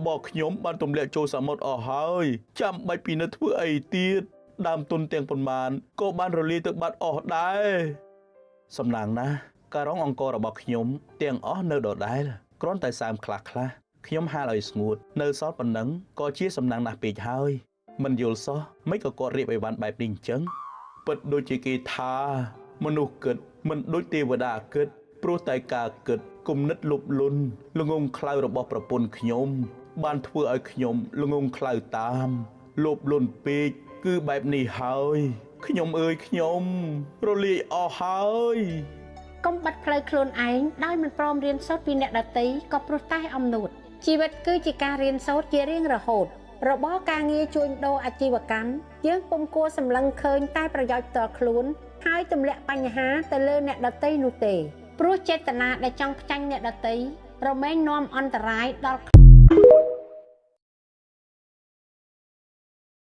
របស់ខ្ញុំបានទម្លាក់ចូលសមុទ្រអស់ហើយចាំបាច់ពីនៅធ្វើអីទៀតដើមទុនទាំងប៉ុន្មានក៏បានរលាយទៅបាត់អស់ដែរសំណាងណាស់ការងអង្គរបស់ខ្ញុំទាំងអស់នៅដដែលគ្រាន់តែសើមខ្លះខ្ញុំហាលឲ្យស្ងួតនៅសល់ប៉ុណ្ណឹងក៏ជាសំណាងណាស់ពេកហើយមិនយល់សោះមិនក៏គាត់រៀបឲ្យបានបែបនេះអញ្ចឹងពិតដូចជាគេថាមនុស្សគិតមិនដូចទេវតាគិតព្រោះតែការគិតគំនិតលុបលុនល្ងងខ្លៅរបស់ប្រពន្ធខ្ញុំបានធ្វើឲ្យខ្ញុំល្ងងខ្លៅតាមលុបលុនពេកគឺបែបនេះហើយខ្ញុំអើយខ្ញុំរលាយអស់ហើយកុំបាត់ផ្លូវខ្លួនឯងដោយមិនព្រមរៀនសូត្រពីអ្នកដទៃក៏ព្រោះតែអំនួតជីវិតគឺជាការរៀនសូត្រជារៀងរហូតរបរការងារជួញដូរអាជីវកម្មយើងពុំគួរសម្លឹងឃើញតែប្រយោជន៍ផ្ទាល់ខ្លួនហើយទម្លាក់បញ្ហាទៅលើអ្នកដទៃនោះទេព្រោះចេតនាដែលចង់ផ្ចាញ់អ្នកដទៃរមែងនាំអន្តរាយដល់